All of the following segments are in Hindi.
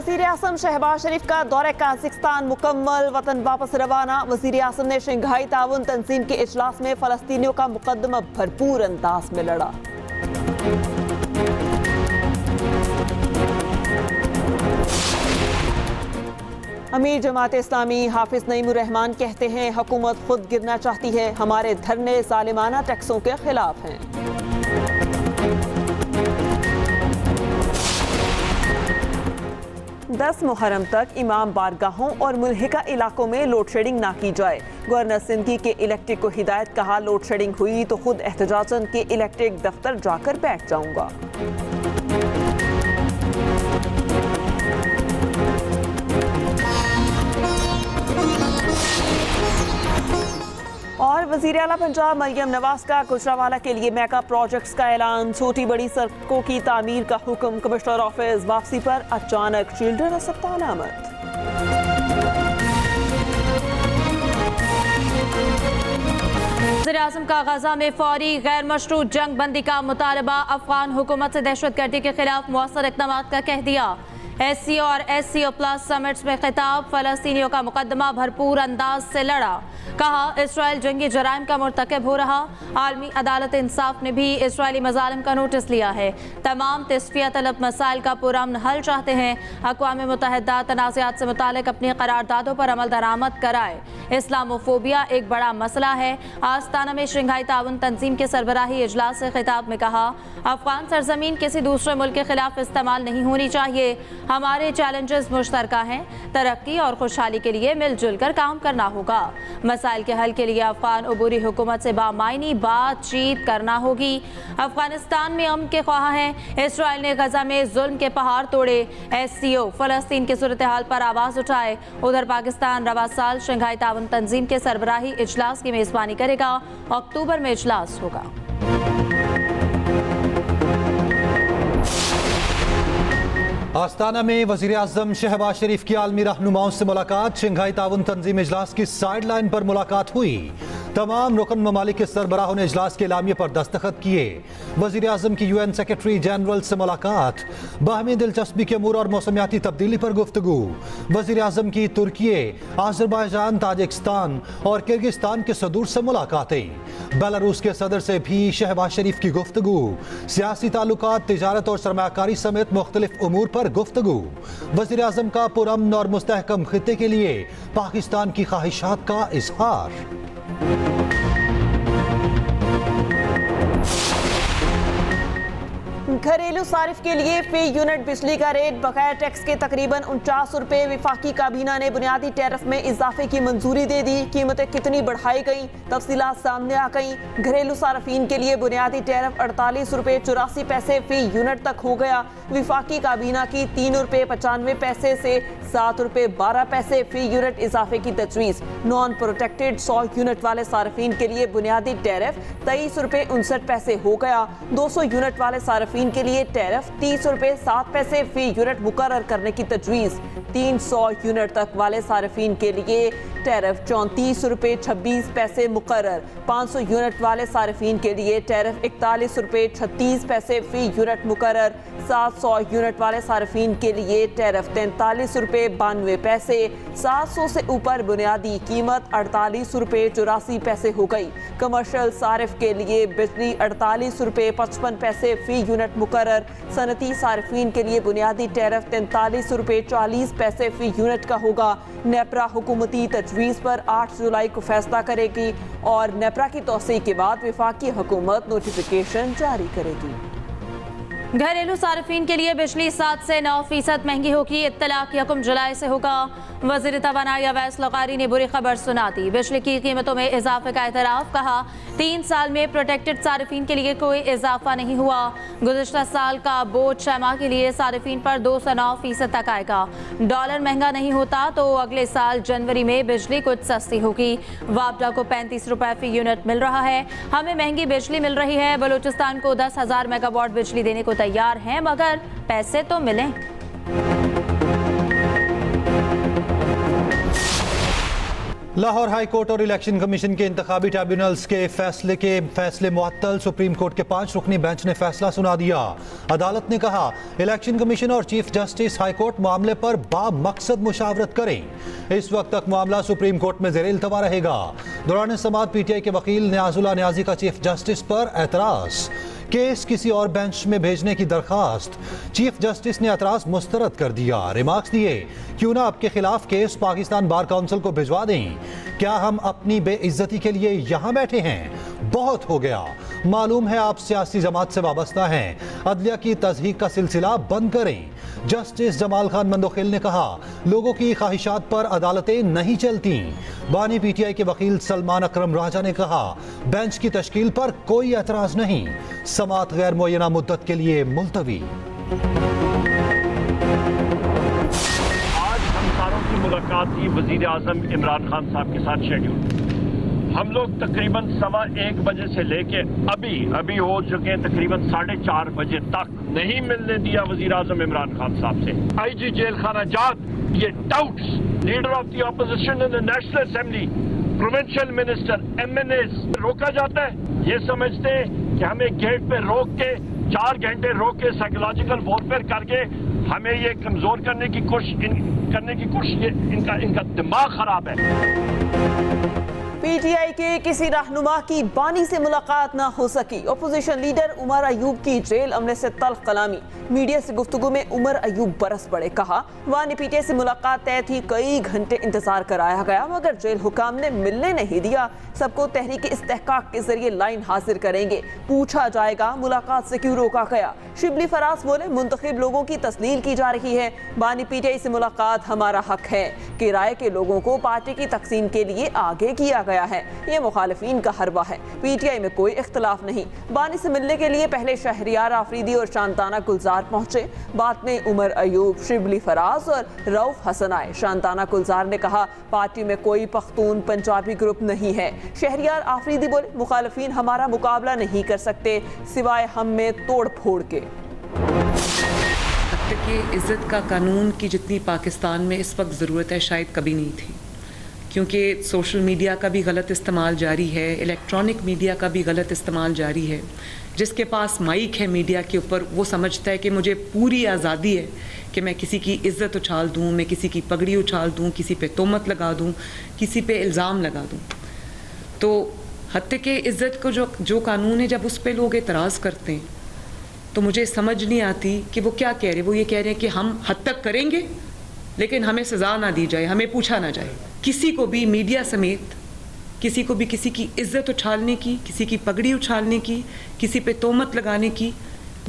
वज़ीर आज़म शहबाज शरीफ का दौरे काज़िकिस्तान मुकम्मल, वतन वापस रवाना। वज़ीर आज़म ने शंघाई ताउन तंजीम के इजलास में फ़लस्तीनियों का मुकदमा भरपूर अंदाज में लड़ा। अमीर जमात इस्लामी हाफिज नईमुर रहमान कहते हैं, हुकूमत खुद गिरना चाहती है, हमारे धरने जालिमाना टैक्सों के खिलाफ हैं। दस मुहर्रम तक इमाम बारगाहों और मुल्हिका इलाकों में लोड शेडिंग ना की जाए। गवर्नर सिंधी के इलेक्ट्रिक को हिदायत, कहा लोड शेडिंग हुई तो खुद एहतजाजन के इलेक्ट्रिक दफ्तर जाकर बैठ जाऊंगा। और वज़ीर आला पंजाब मरियम नवाज का गुजरावाला के लिए मेगा प्रोजेक्ट्स का ऐलान। छोटी बड़ी सड़कों की तामीर का हुक्म। कमिश्नर ऑफिस वापसी पर अचानक शील्डर हो सकता अलामत। वज़ीर-ए-आज़म का गजा में फौरी गैर मशरूत जंग बंदी का मुतालबा। अफगान हुकूमत से दहशतगर्दी के खिलाफ मौसर इक़दाम का कह दिया। SCO और SCO प्लस समिट्स में खिताब। फ़लस्तीनियों का मुकदमा भरपूर अंदाज से लड़ा। कहा इसराइल जंगी जराइम का मुर्तकब हो रहा। आलमी अदालत इंसाफ ने भी इसराइली मजालिम का नोटिस लिया है। तमाम तस्फिया तलब मसाइल का पुरअमन हल चाहते हैं। अक़वाम मुत्तहिदा तनाज़ात से मुतालिक अपनी करारदादों पर अमल दरामद कराए। इस्लामोफोबिया एक बड़ा मसला है। आस्ताना में शंघाई ताउन तंजीम के सरबराही इजलास से खिताब में कहा, अफगान सरजमीन किसी दूसरे मुल्क के खिलाफ इस्तेमाल नहीं होनी चाहिए। हमारे चैलेंजेस मुश्तरका हैं। तरक्की और खुशहाली के लिए मिलजुल कर काम करना होगा। मसाइल के हल के लिए अफगान अबूरी हुकूमत से बामायनी बातचीत करना होगी। अफगानिस्तान में अमन के ख्वाह हैं। इसराइल ने गजा में जुल्म के पहाड़ तोड़े। SCO फ़लस्तीन की सूरत हाल पर आवाज़ उठाए। उधर पाकिस्तान रवा साल शंघाई ताउन तंजीम के सरबराही इजलास की मेज़बानी करेगा। अक्टूबर में इजलास होगा। आस्ताना में वज़ीर आज़म शहबाज शरीफ की आलमी रहनुमाओं से मुलाकात। शंघाई ताउन तंजीम इजलास की साइड लाइन पर मुलाकात हुई। तमाम रुकन ममालिक के सरबराहों ने इजलास के एलामिये पर दस्तखत किए। वज़ीर आज़म की UN सेक्रेटरी जनरल से मुलाकात। बाहमी दिलचस्पी के अमूर और मौसमियाती तब्दीली पर गुफ्तगू। वज़ीर आज़म की तुर्की, आज़रबाईजान, ताजिकिस्तान और किर्गिस्तान के सदूर से मुलाकातें। बेलारूस के सदर से भी शहबाज शरीफ की गुफ्तगू। सियासी ताल्लुकात, तिजारत और सरमायाकारी समेत मुख्तलिफ अमूर पर गुफ्तगू। वज़ीर आज़म का पुरअमन और मुस्तहकम खित्ते के लिए पाकिस्तान की ख्वाहिशात का इजहार। घरेलू सारिफ के लिए फी यूनिट बिजली का रेट बगैर टैक्स के तकरीबन 49 रुपये। विफाकी काबीना ने बुनियादी टैरिफ में इजाफे की मंजूरी दे दी। कीमतें कितनी बढ़ाई गई, तफसीलात सामने आ गई। घरेलू सार्फिन के लिए बुनियादी टैरिफ 48 रुपये 84 पैसे फी यूनिट तक हो गया। विफाकी काबीना की 3 रुपये 95 पैसे से 7 रुपये 12 पैसे फी यूनिट इजाफे की तजवीज़। नॉन प्रोटेक्टेड 100 यूनिट वाले सार्फिन के लिए बुनियादी टैरिफ 23 रुपये 59 पैसे हो गया। 200 यूनिट वाले सार्फिन के लिए टैरिफ 30 रुपये 7 पैसे फी यूनिट मुकर्रर करने की तजवीज़। 300 यूनिट तक वाले सार्फिन के लिए टैरिफ 34 रुपये 26 पैसे मुकर्रर। 500 यूनिट वाले सार्फिन के लिए टैरिफ 41 रुपये 36 पैसे फी यूनिट मुकर्रर। 700 यूनिट वाले सार्फिन के लिए टैरिफ 43 रुपये 92 पैसे। 700 से ऊपर बुनियादी कीमत 48 रुपये 84 पैसे हो गई। कमर्शियल सारिफ के लिए बिजली 48 रुपये 55 पैसे फी यूनिट मुकर्रर। सनती सार्फिन के लिए बुनियादी टैरिफ 43 रुपये 40 पैसे फी यूनिट का होगा। नेपरा हुकूमती तजवीज़ पर 8 जुलाई को फैसला करेगी और नेपरा की तौसीक के बाद वफाकी हुकूमत नोटिफिकेशन जारी करेगी। घरेलू सार्फिन के लिए बिजली 7 से 9% महंगी होगी। इत्तलाक 1 जुलाई से होगा। वज़ीर तवानाई अवैस लग़ारी ने बुरी खबर सुना दी। बिजली की कीमतों में इजाफे का एतराफ़। कहा 3 साल में प्रोटेक्टेड सार्फिन के लिए कोई इजाफा नहीं हुआ। गुज़िश्ता साल का बोझ 6 माह के लिए सार्फिन पर 2 से 9% तक आएगा। डॉलर महंगा नहीं होता तो अगले साल जनवरी में बिजली कुछ सस्ती होगी। वापडा को 35 रुपये फी यूनिट मिल रहा है। हमें महंगी बिजली मिल रही है। बलूचिस्तान को 10,000 मेगावाट बिजली देने को तैयार हैं, मगर पैसे तो मिलें। लाहौर हाई कोर्ट और इलेक्शन कमीशन के इंतखाबी ट्रिब्यूनल्स के फैसले मुअत्तल। सुप्रीम कोर्ट के 5 रुकनी बेंच ने फैसला सुना दिया। अदालत ने कहा इलेक्शन कमीशन और चीफ जस्टिस हाई कोर्ट मामले पर बामकसद मुशावरत करें। इस वक्त तक मामला सुप्रीम कोर्ट में ज़ेरे इल्तवा रहेगा। दौरान समाअत पीटीआई के वकील नियाजुल्लाह नियाजी का चीफ जस्टिस पर एतराज। केस किसी और बेंच में भेजने की दरखास्त। चीफ जस्टिस ने एतराज मुस्तरद कर दिया। रिमार्क्स दिए क्यों ना आपके खिलाफ केस पाकिस्तान बार काउंसिल को भिजवा दें। क्या हम अपनी बेइज्जती के लिए यहाँ बैठे हैं? बहुत हो गया। मालूम है आप सियासी जमात से वाबस्ता हैं। अदलिया की तस्दीक का सिलसिला बंद करें। जस्टिस जमाल खान मंदोखिल ने कहा लोगों की ख्वाहिशात पर अदालतें नहीं चलती। बानी पीटीआई के वकील सलमान अकरम राजा ने कहा बेंच की तश्कील पर कोई एतराज नहीं। समाअत गैर मुअय्यना मुद्दत के लिए मुलतवी। आज हम सारों की मुलाकात थी वजीर आजम इमरान खान साहब के साथ शेड्यूल। हम लोग तकरीबन 1:15 बजे से लेके अभी हो चुके हैं तकरीबन 4:30 बजे तक। नहीं मिलने दिया वजीर आजम इमरान खान साहब से। IG जेल खाना जात ये doubts leader of the opposition in the national assembly, provincial minister, MNAs रोका जाता है। ये समझते हैं कि हमें गेट पे रोक के 4 घंटे रोक के साइकोलॉजिकल वॉरफेयर करके हमें ये कमजोर करने की कोशिश इनका दिमाग खराब है। पीटीआई के किसी रहनुमा की बानी से मुलाकात ना हो सकी। अपोजिशन लीडर उमर अयूब की जेल अमले से तल्ख कलामी। मीडिया से गुफ्तगू में उमर अयूब बरस पड़े। कहा वानी पीटीआई से मुलाकात तय थी, कई घंटे इंतजार कराया गया मगर जेल हुकाम ने मिलने नहीं दिया। सबको तहरीक इस्तेहकाक के जरिए लाइन हाजिर करेंगे। पूछा जाएगा मुलाकात से क्यों रोका गया। शिबली फराज बोले मुंतखब लोगों की तस्लील की जा रही है। बानी पीटीआई से मुलाकात हमारा हक है। किराए के लोगों को पार्टी की तकसीम के लिए आगे किया गया है। ये मुखालिफिन का हरबा है। पीटीआई में कोई इख्तलाफ नहीं। बानी से मिलने के लिए पहले शहरियार आफरीदी और शांताना गुलजार पहुंचे। बाद में उमर अयूब, शिबली फराज और रऊफ हसन आए। शांताना गुलजार ने कहा पार्टी में कोई पख्तून पंजाबी ग्रुप नहीं है। शहरियार आफरीदी बोले मुखालिफिन हमारा मुकाबला नहीं कर सकते सिवाय हम में तोड़ फोड़ के। हत्या के इज़्ज़त का कानून की जितनी पाकिस्तान में इस वक्त ज़रूरत है शायद कभी नहीं थी, क्योंकि सोशल मीडिया का भी गलत इस्तेमाल जारी है, इलेक्ट्रॉनिक मीडिया का भी गलत इस्तेमाल जारी है। जिसके पास माइक है मीडिया के ऊपर वो समझता है कि मुझे पूरी आज़ादी है कि मैं किसी की इज़्ज़त उछाल दूँ, मैं किसी की पगड़ी उछाल दूँ, किसी पे तोहमत लगा दूँ, किसी पे इल्ज़ाम लगा दूँ। तो हत्या के इज़्ज़त को जो कानून है जब उस पर लोग एतराज़ करते हैं तो मुझे समझ नहीं आती कि वो क्या कह रहे हैं। वो ये कह रहे हैं कि हम हद तक करेंगे लेकिन हमें सज़ा ना दी जाए, हमें पूछा ना जाए। किसी को भी मीडिया समेत किसी को भी किसी की इज्जत उछालने की, किसी की पगड़ी उछालने की, किसी पे तोहमत लगाने की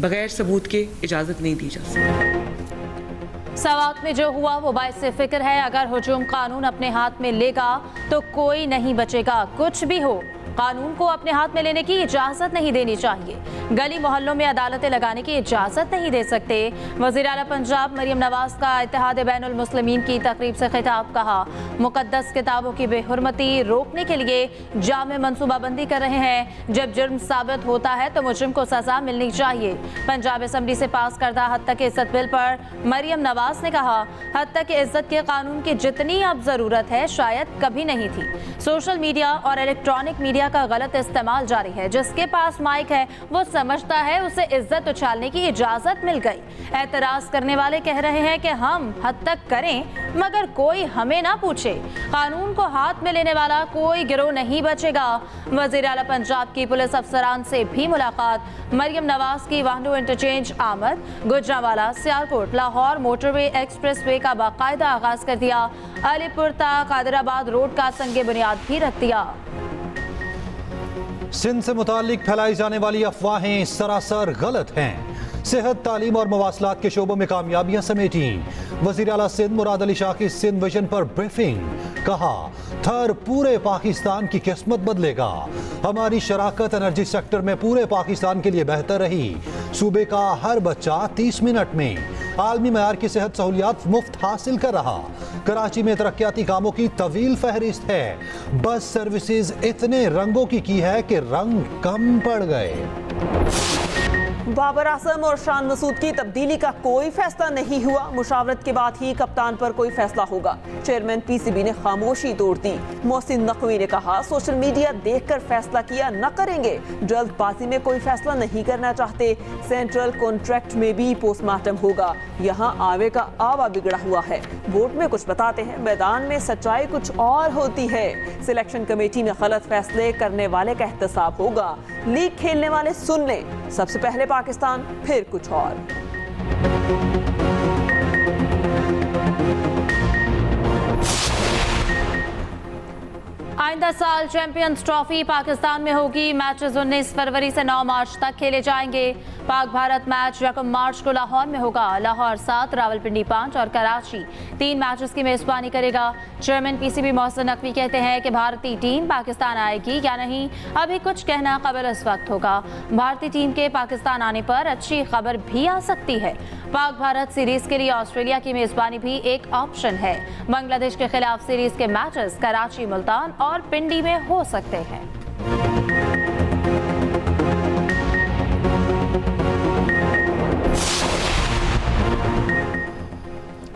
बगैर सबूत के इजाज़त नहीं दी जा सकती। समाअत में जो हुआ वो बाइस फिक्र है। अगर हुजूम कानून अपने हाथ में लेगा तो कोई नहीं बचेगा। कुछ भी हो कानून को अपने हाथ में लेने की इजाजत नहीं देनी चाहिए। गली मोहल्लों में अदालतें लगाने की इजाजत नहीं दे सकते। वज़ीर आला पंजाब मरियम नवाज का इत्तेहाद बैनुल मुस्लिमीन की तकरीब से खिताब। कहा मुकद्दस किताबों की बेहुरमती रोकने के लिए जामे मनसूबाबंदी कर रहे हैं। जब जुर्म साबित होता है तो मुजरिम को सजा मिलनी चाहिए। पंजाब असम्बली से पास करदा हद तक इज्जत बिल पर मरियम नवाज ने कहा हद तक इज्जत के कानून की जितनी अब जरूरत है शायद कभी नहीं थी। सोशल मीडिया और इलेक्ट्रॉनिक मीडिया का गलत इस्तेमाल जारी है। जिसके पास माइक है वो समझता है उसे इज्जत उछालने की इजाजत मिल गई। एतराज करने वाले कह रहे हैं कि हम हद तक करें मगर कोई हमें ना पूछे। कानून को हाथ में लेने वाला कोई गिरोह नहीं बचेगा। वज़ीर आला पंजाब की पुलिस अफसरान से भी मुलाकात। मरियम नवाज की वाहनों इंटरचेंज आमद। Gujranwala Sialkot Lahore motorway express way का बाकायदा आगाज कर दिया। अलीपुर ता कादिराबाद रोड का संगे बुनियाद भी रख दिया। सिंध से मुतालिक फैलाई जाने वाली अफवाहें सरासर गलत हैं। सेहत, तालीम और मवासलात के शोबों में कामयाबियां समेटी। वज़ीर आला सिंध मुराद अली शाह की सिंध विजन पर ब्रीफिंग। कहा थर पूरे पाकिस्तान की किस्मत बदलेगा। हमारी शराकत एनर्जी सेक्टर में पूरे पाकिस्तान के लिए बेहतर रही। सूबे का हर बच्चा 30 मिनट में आलमी मयार की सेहत सहूलियात मुफ्त हासिल कर रहा। कराची में तरक्याती कामों की तवील फहरिस्त है। बस सर्विसेज इतने रंगों की है कि रंग कम पड़ गए। बाबर आजम और शान मसूद की तब्दीली का कोई फैसला नहीं हुआ। मुशावरत के बाद ही कप्तान पर कोई फैसला होगा। चेयरमैन पीसीबी ने खामोशी तोड़ दी। मोहसिन नकवी ने कहा, सोशल मीडिया देखकर फैसला किया न करेंगे। जल्दबाजी में कोई फैसला नहीं करना चाहते। सेंट्रल कॉन्ट्रैक्ट में भी पोस्टमार्टम होगा। यहाँ आवे का आवा बिगड़ा हुआ है। वोट में कुछ बताते हैं, मैदान में सच्चाई कुछ और होती है। सिलेक्शन कमेटी में गलत फैसले करने वाले का एहतसाब होगा। लीग खेलने वाले सुन लें, सबसे पहले पाकिस्तान, फिर कुछ और। आइंदा साल चैंपियंस ट्रॉफी पाकिस्तान में होगी। मैचेस 19 फरवरी से 9 मार्च तक खेले जाएंगे। पाक भारत मैच 1 मार्च को लाहौर में होगा। लाहौर 7, रावलपिंडी 5 और कराची 3 मैचेस की मेजबानी करेगा। चेयरमैन पीसीबी मोहसिन नकवी कहते हैं कि भारतीय टीम पाकिस्तान आएगी या नहीं, अभी कुछ कहना कबल इस वक्त होगा। भारतीय टीम के पाकिस्तान आने पर अच्छी खबर भी आ सकती है। पाक भारत सीरीज के लिए ऑस्ट्रेलिया की मेजबानी भी एक ऑप्शन है। बांग्लादेश के खिलाफ सीरीज के मैचेस कराची, मुल्तान और पिंडी में हो सकते हैं।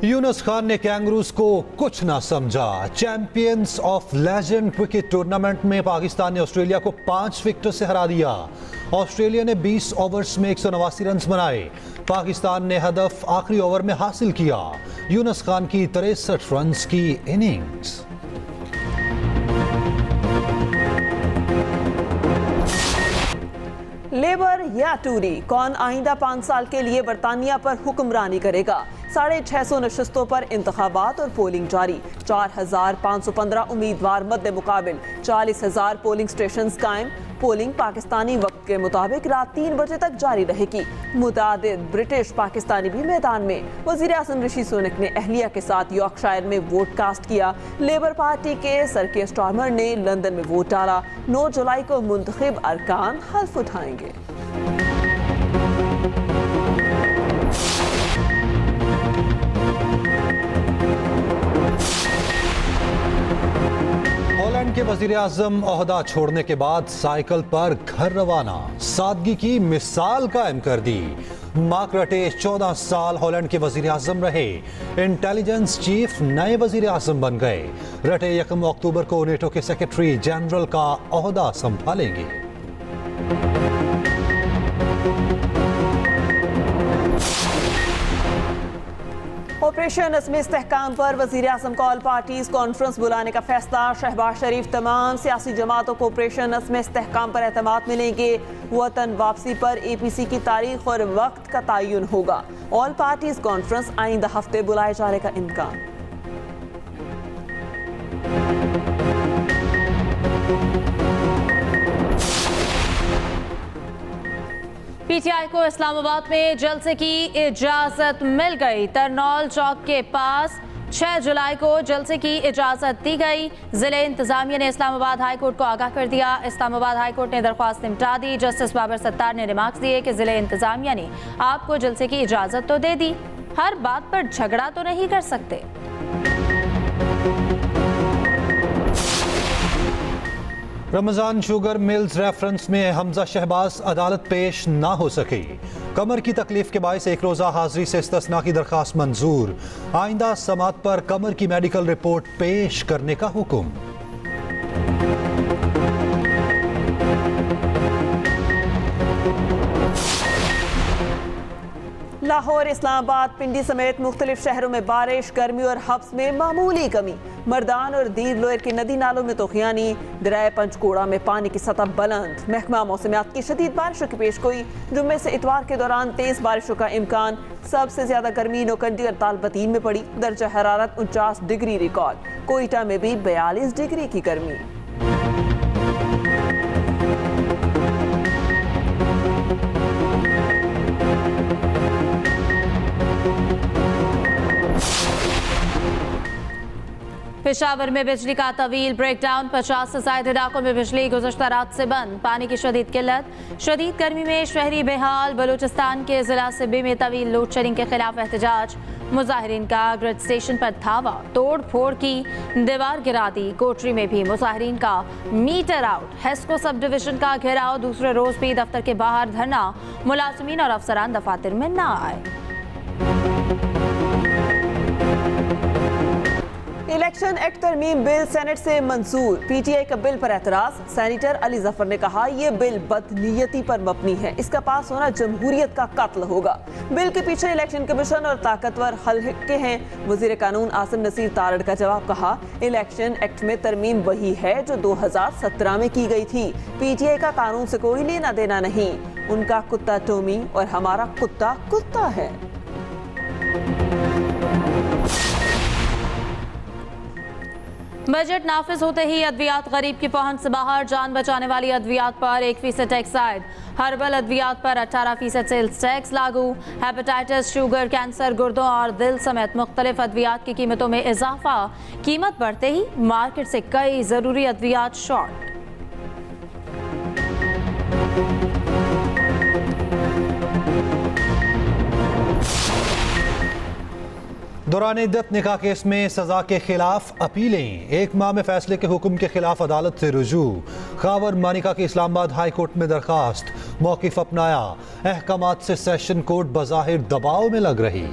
यूनुस खान ने कैंगरूज को कुछ ना समझा। Champions of legend cricket tournament में पाकिस्तान ने ऑस्ट्रेलिया को 5 विकेट से हरा दिया। ऑस्ट्रेलिया ने 20 ओवर्स में 189 रन बनाए। पाकिस्तान ने हदफ आखिरी ओवर में हासिल किया। यूनुस खान की 63 रन की इनिंग्स। लेबर या टूरी, कौन आइंदा 5 साल के लिए बरतानिया पर हुक्मरानी करेगा? 650 नशिस्तों पर इंतखाबात और पोलिंग जारी। 4515 उम्मीदवार मद्दे मुकाबिल। 40,000 पोलिंग स्टेशन कायम। पोलिंग पाकिस्तानी वक्त के मुताबिक रात 3 बजे तक जारी रहेगी। मुतादिद ब्रिटिश पाकिस्तानी भी मैदान में। वज़ीर आज़म ऋषि सुनक ने अहलिया के साथ यॉर्कशायर में वोट कास्ट किया। लेबर पार्टी के सर के स्टार्मर ने लंदन में वोट डाला। 9 जुलाई को मुंतखब अरकान हल्फ उठाएंगे। हॉलैंड के वजीर आजम ओहदा छोड़ने के बाद साइकिल पर घर रवाना। सादगी की मिसाल कायम कर दी। मार्क रटे 14 साल हॉलैंड के वजीर आजम रहे। इंटेलिजेंस चीफ नए वजीर आजम बन गए। रटे 1 अक्टूबर को नेटो के सेक्रेटरी जनरल का ओहदा संभालेंगे। ऑपरेशन इसमें इस्तेहकाम पर वज़ीर आज़म का ऑल पार्टीज कॉन्फ्रेंस बुलाने का फैसला। शहबाज शरीफ तमाम सियासी जमातों को ऑपरेशन इसमें इस्तेहकाम पर एतमाद मिलेंगे। वतन वापसी पर APC की तारीख और वक्त का तयन होगा। ऑल पार्टीज कॉन्फ्रेंस आइंदा हफ्ते बुलाए जाने का इम्कान। PTI को इस्लामाबाद में जलसे की इजाजत मिल गई। तरनौल चौक के पास 6 जुलाई को जलसे की इजाजत दी गई। जिले इंतजामिया ने इस्लामाबाद हाई कोर्ट को आगाह कर दिया। इस्लामाबाद हाई कोर्ट ने दरख्वास्त निपटा दी। जस्टिस बाबर सत्तार ने रिमार्क्स दिए कि जिले इंतजामिया ने आपको जलसे की इजाजत तो दे दी, हर बात पर झगड़ा तो नहीं कर सकते। रमजान शुगर मिल्स रेफरेंस में हमजा शहबाज अदालत पेश ना हो सके। कमर की तकलीफ के बायस 1 रोज़ा हाजिरी से इस्तिस्ना की दरखास्त मंजूर। आइंदा समात पर कमर की मेडिकल रिपोर्ट पेश करने का हुक्म। लाहौर, इस्लामाबाद, पिंडी समेत मुख्तलिफ शहरों में बारिश, गर्मी और हब्स में मामूली कमी। मर्दान और दीर लोयर के नदी नालों में तोखियानी। दरिया पंचकोड़ा में पानी की सतह बुलंद। महकमा मौसमियात की शदीद बारिशों की पेशगोई। जुम्मे से इतवार के दौरान तेज बारिशों का इम्कान। सबसे ज्यादा गर्मी नौकंडी और तालबतीन में पड़ी। दर्जा हरारत 49 डिग्री रिकॉर्ड। कोयटा में भी 42 डिग्री की गर्मी। पेशावर में बिजली का तवील ब्रेकडाउन, 50 से ज्यादा इलाकों में बिजली गुज़श्ता रात से बंद। पानी की शदीद किल्लत, शदीद गर्मी में शहरी बेहाल। बलूचिस्तान के जिला सिब्बी में तवील लोड शेडिंग के खिलाफ एहतजाज, मुजाहिरीन का ग्रिड स्टेशन पर धावा, तोड़ फोड़ की, दीवार गिरा दी। कोटरी में भी मुजाहिरीन का meter out, HESCO subdivision का घेराव। दूसरे रोज भी दफ्तर के बाहर धरना, मुलाजमीन और अफसरान दफातर में न आए। इलेक्शन एक्ट तरमीम बिल सेनेट से मंजूर, पीटीआई का बिल पर एतराज। सेनेटर अली जफर ने कहा यह बिल बदनीयती पर मबनी है, इसका पास होना जमहूरियत का कत्ल होगा। बिल के पीछे इलेक्शन कमीशन और ताकतवर हल्के हैं। वजीर कानून आसिम नसीर तारड़ का जवाब, कहा इलेक्शन एक्ट में तरमीम वही है जो 2017 में की गई थी। पीटीआई का कानून से कोई लेना देना नहीं, उनका कुत्ता टोमी और हमारा कुत्ता कुत्ता है। बजट नाफिज होते ही अद्वियात गरीब की पहुंच से बाहर, जान बचाने वाली अद्वियात पर 1% टैक्स आयद। हर्बल अद्वियात पर 18% सेल्स टैक्स लागू। हेपेटाइटिस, शुगर, कैंसर, गुर्दों और दिल समेत मुख्तलिफ अद्वियात की कीमतों में इजाफा। कीमत बढ़ते ही मार्केट से कई जरूरी अद्वियात शॉर्ट। दौरान इद्दत निकाह केस में सजा के खिलाफ अपीलें, 1 माह में फैसले के हुक्म के खिलाफ अदालत से रुजू। खावर मानिका की इस्लामाबाद हाई कोर्ट में दरखास्त, मौकिफ अपनाया। अहकामात से सेशन कोर्ट बज़ाहिर दबाव में लग रही।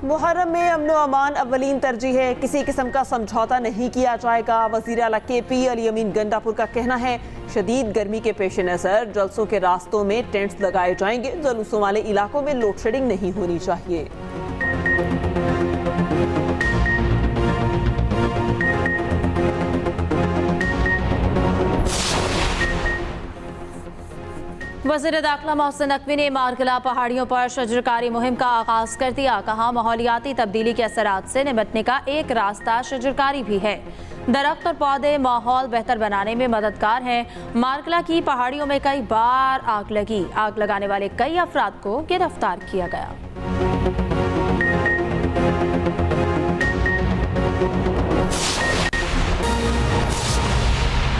मुहर्रम में अमन व अमान अव्वलीन तरजीह है, किसी किस्म का समझौता नहीं किया जाएगा। वज़ीर आला KP अली अमीन गंडापुर का कहना है शदीद गर्मी के पेश नज़र जलसों के रास्तों में टेंट्स लगाए जाएंगे। जुलूसों वाले इलाकों में लोड शेडिंग नहीं होनी चाहिए। वज़ीर दाखिला मोहसिन नकवी ने मारकला पहाड़ियों पर शजरकारी मुहिम का आगाज कर दिया। कहा माहौलियाती तब्दीली के असरात से निपटने का एक रास्ता शजरकारी भी है। दरख्त और पौधे माहौल बेहतर बनाने में मददगार हैं। मारकला की पहाड़ियों में कई बार आग लगी, आग लगाने वाले कई अफराद को गिरफ्तार किया गया।